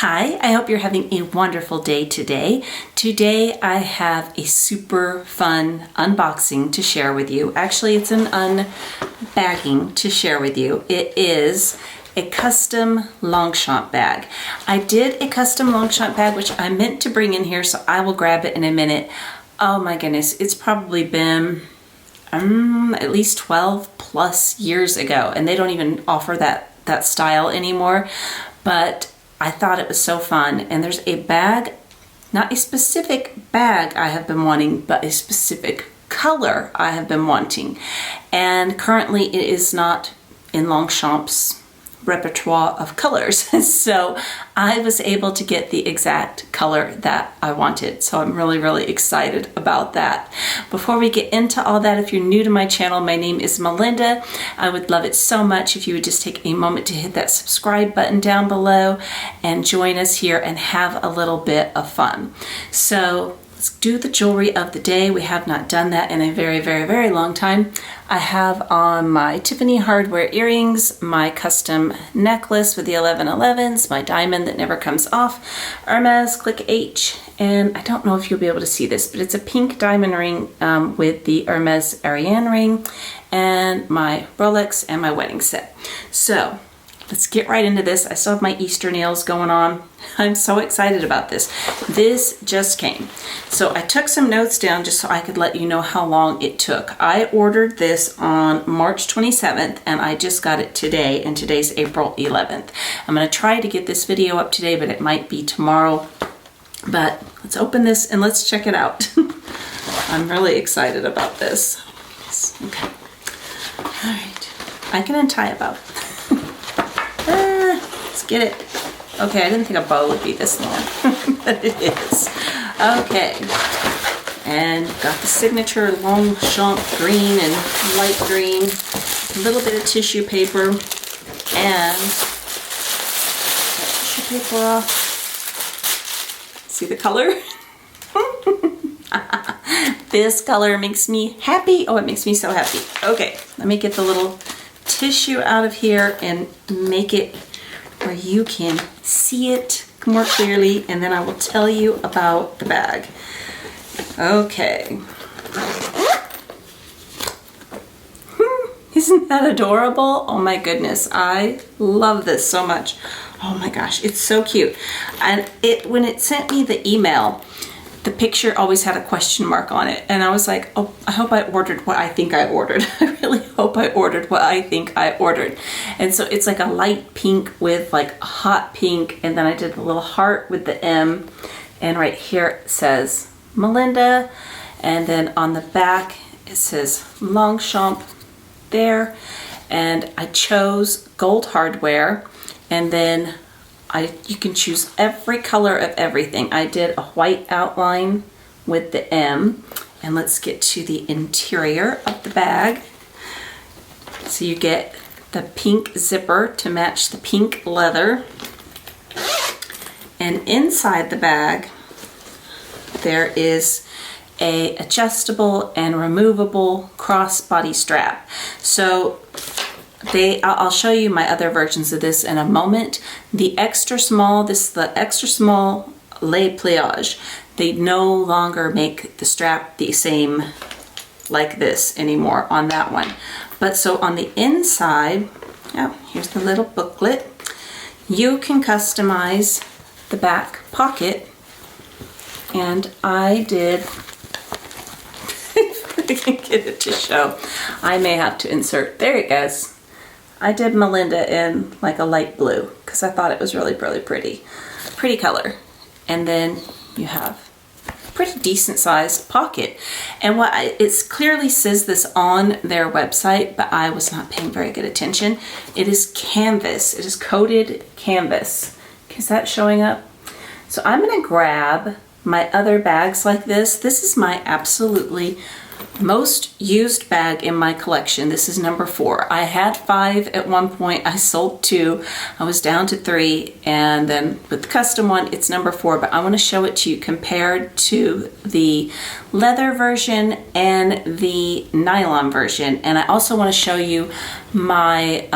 Hi, I hope you're having a wonderful day today. Today I have a super fun unboxing to share with you. Actually, it's an unbagging to share with you. It is a custom Longchamp bag. I did a custom Longchamp bag, which I meant to bring in here, so I will grab it in a minute. Oh my goodness, it's probably been at least 12 plus years ago, and they don't even offer that style anymore, but I thought it was so fun. And there's a bag, not a specific bag I have been wanting, but a specific color I have been wanting. And currently it is not in Longchamp's repertoire of colors. So I was able to get the exact color that I wanted. So I'm really, really excited about that. Before we get into all that, if you're new to my channel, my name is Melinda. I would love it so much if you would just take a moment to hit that subscribe button down below and join us here and have a little bit of fun. So let's do the jewelry of the day. We have not done that in a very, very, very long time. I have on my Tiffany hardware earrings, my custom necklace with the 1111s, my diamond that never comes off, Hermes Click H, and I don't know if you'll be able to see this, but it's a pink diamond ring with the Hermes Ariane ring, and my Rolex and my wedding set. So let's get right into this. I still have my Easter nails going on. I'm so excited about this. This just came. So I took some notes down just so I could let you know how long it took. I ordered this on March 27th and I just got it today, and today's April 11th. I'm going to try to get this video up today, but it might be tomorrow. But let's open this and let's check it out. I'm really excited about this. Okay. All right. I can untie a bow. Let's get it. Okay, I didn't think a bow would be this long, but it is. Okay, and got the signature Longchamp green and light green, a little bit of tissue paper, and tissue paper off. See the color? This color makes me happy. Oh, it makes me so happy. Okay, let me get the little tissue out of here and make it where you can see it more clearly, and then I will tell you about the bag. Okay. Isn't that adorable? Oh my goodness, I love this so much. Oh my gosh, it's so cute. And when it sent me the email, the picture always had a question mark on it, and I was like, oh, I hope I ordered what I think I ordered. I really hope I ordered what I think I ordered. And so it's like a light pink with like a hot pink, and then I did a little heart with the M, and right here it says Melinda, and then on the back it says Longchamp there, and I chose gold hardware, and then you can choose every color of everything. I did a white outline with the M, and let's get to the interior of the bag. So you get the pink zipper to match the pink leather, and inside the bag there is a adjustable and removable crossbody strap. So I'll show you my other versions of this in a moment. The extra small, this is the extra small Le Pliage. They no longer make the strap the same like this anymore on that one. But so on the inside, oh, here's the little booklet. You can customize the back pocket, and I did. I can get it to show. I may have to insert. There it goes. I did Melinda in like a light blue because I thought it was really, really pretty. Pretty color. And then you have a pretty decent sized pocket. And it clearly says this on their website, but I was not paying very good attention. It is canvas. It is coated canvas. Is that showing up? So I'm going to grab my other bags like this. This is my absolutely most used bag in my collection. This is number 4. I had 5 at one point. I sold 2. I was down to 3, and then with the custom one, it's number 4. But I want to show it to you compared to the leather version and the nylon version. And I also want to show you my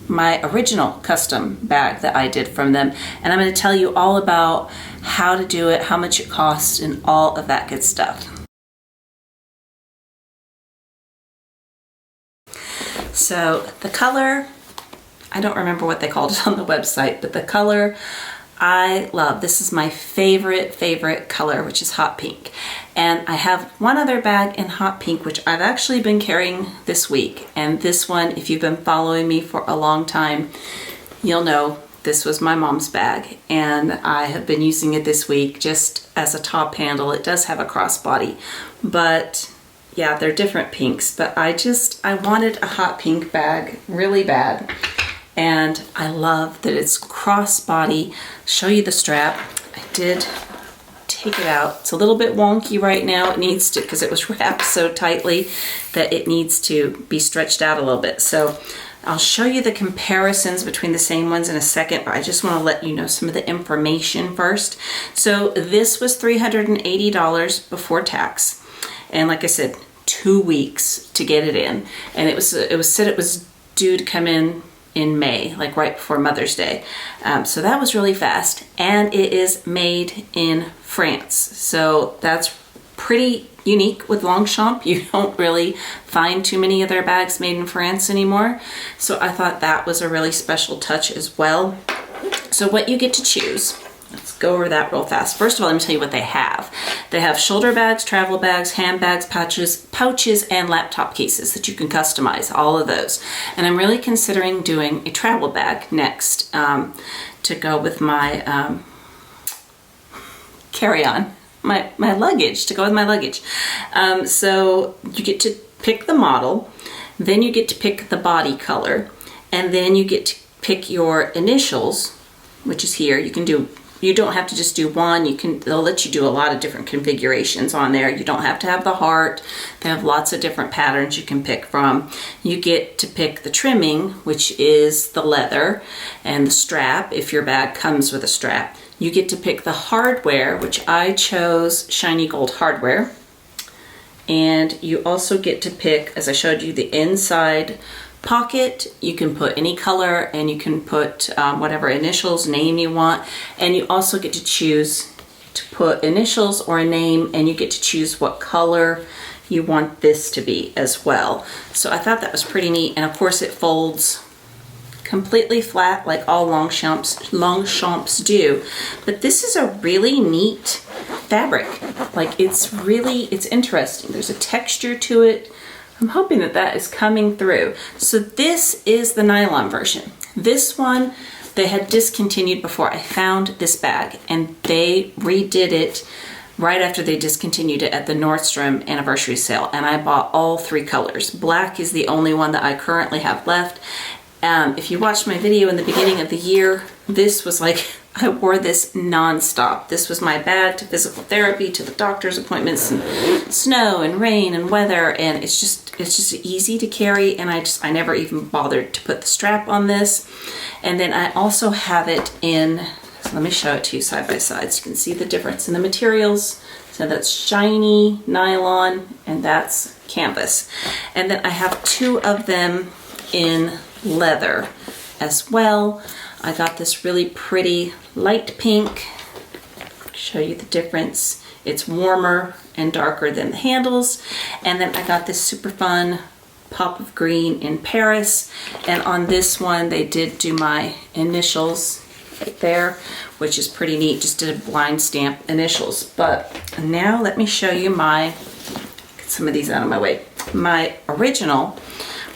my original custom bag that I did from them. And I'm going to tell you all about how to do it, how much it costs, and all of that good stuff. So the color, I don't remember what they called it on the website, but the color I love. This is my favorite color, which is hot pink. And I have one other bag in hot pink, which I've actually been carrying this week. And this one, if you've been following me for a long time, you'll know this was my mom's bag. And I have been using it this week just as a top handle. It does have a crossbody, but yeah, they're different pinks. But I wanted a hot pink bag really bad. And I love that it's crossbody. Show you the strap. I did take it out. It's a little bit wonky right now. It needs to, because it was wrapped so tightly that it needs to be stretched out a little bit. So I'll show you the comparisons between the same ones in a second, but I just want to let you know some of the information first. So this was $380 before tax. And like I said, 2 weeks to get it in. And it was said it was due to come in May, like right before Mother's Day. So that was really fast. And it is made in France. So that's pretty unique with Longchamp. You don't really find too many of their bags made in France anymore. So I thought that was a really special touch as well. So what you get to choose, let's go over that real fast. First of all, let me tell you what they have. They have shoulder bags, travel bags, handbags, pouches, and laptop cases that you can customize, all of those. And I'm really considering doing a travel bag next to go with my carry-on, my luggage, to go with my luggage. So you get to pick the model, then you get to pick the body color, and then you get to pick your initials, which is here. You don't have to just do one. They'll let you do a lot of different configurations on there. You don't have to have the heart. They have lots of different patterns you can pick from. You get to pick the trimming, which is the leather, and the strap, if your bag comes with a strap. You get to pick the hardware, which I chose shiny gold hardware. And you also get to pick, as I showed you, the inside pocket. You can put any color, and you can put whatever initials, name you want. And you also get to choose to put initials or a name, and you get to choose what color you want this to be as well. So I thought that was pretty neat. And of course it folds completely flat like all Longchamps do. But this is a really neat fabric. Like it's interesting. There's a texture to it. I'm hoping that that is coming through. So this is the nylon version. This one they had discontinued before I found this bag, and they redid it right after they discontinued it at the Nordstrom anniversary sale, and I bought all 3 colors. Black is the only one that I currently have left. If you watched my video in the beginning of the year, this was like, I wore this nonstop. This was my bag to physical therapy, to the doctor's appointments, and snow and rain and weather, and it's just easy to carry, and I never even bothered to put the strap on this. And then I also have it in, so let me show it to you side by side so you can see the difference in the materials. So that's shiny nylon, and that's canvas. And then I have 2 of them in leather as well. I got this really pretty light pink. Show you the difference. It's warmer and darker than the handles. And then I got this super fun pop of green in Paris. And on this one, they did do my initials right there, which is pretty neat. Just did a blind stamp initials. But now let me show you get some of these out of my way. My original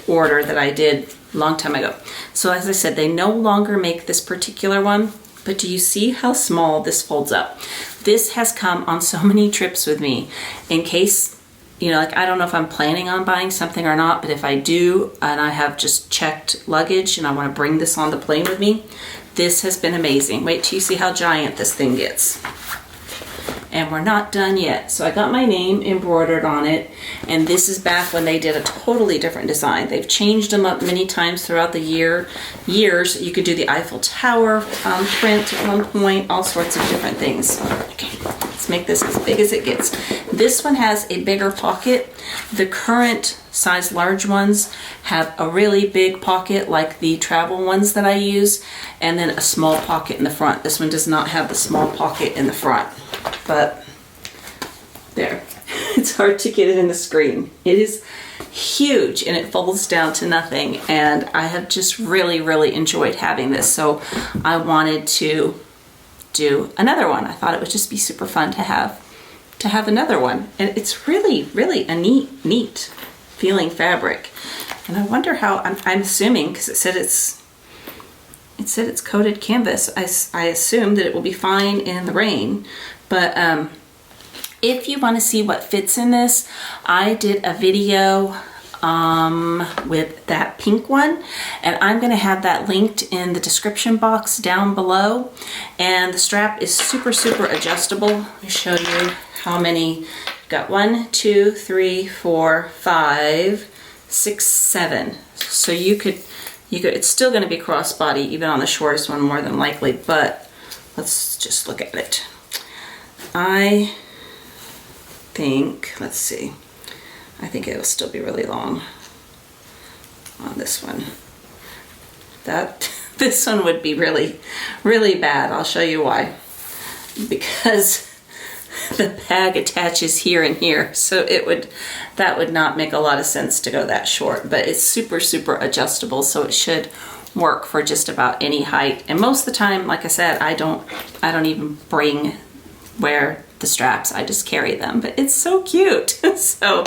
order that I did a long time ago. So as I said, they no longer make this particular one, but do you see how small this folds up? This has come on so many trips with me in case, like I don't know if I'm planning on buying something or not, but if I do and I have just checked luggage and I want to bring this on the plane with me, this has been amazing. Wait till you see how giant this thing gets. and we're not done yet. So I got my name embroidered on it, and this is back when they did a totally different design. They've changed them up many times throughout the years. You could do the Eiffel Tower print at one point, all sorts of different things. Okay, let's make this as big as it gets. This one has a bigger pocket. The current size large ones have a really big pocket like the travel ones that I use, and then a small pocket in the front. This one does not have the small pocket in the front, but there. It's hard to get it in the screen. It is huge and it folds down to nothing, and I have just really enjoyed having this, so I wanted to do another one. I thought it would just be super fun to have another one, and it's really a neat feeling fabric. And I wonder how, I'm assuming, because it said it's coated canvas, I assume that it will be fine in the rain. But if you want to see what fits in this, I did a video with that pink one, and I'm going to have that linked in the description box down below. And the strap is super adjustable. Let me show you how many. Got 1, 2, 3, 4, 5, 6, 7. So you could, it's still going to be crossbody even on the shortest one more than likely, but let's just look at it. I think, let's see, I think it'll still be really long on this one. This one would be really bad. I'll show you why. Because the bag attaches here and here, so that would not make a lot of sense to go that short, but it's super adjustable, so it should work for just about any height. And most of the time, like I said, I don't even wear the straps, I just carry them, but it's so cute. So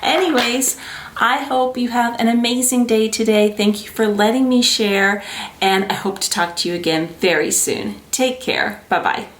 anyways, I hope you have an amazing day today. Thank you for letting me share, and I hope to talk to you again very soon. Take care. Bye-bye.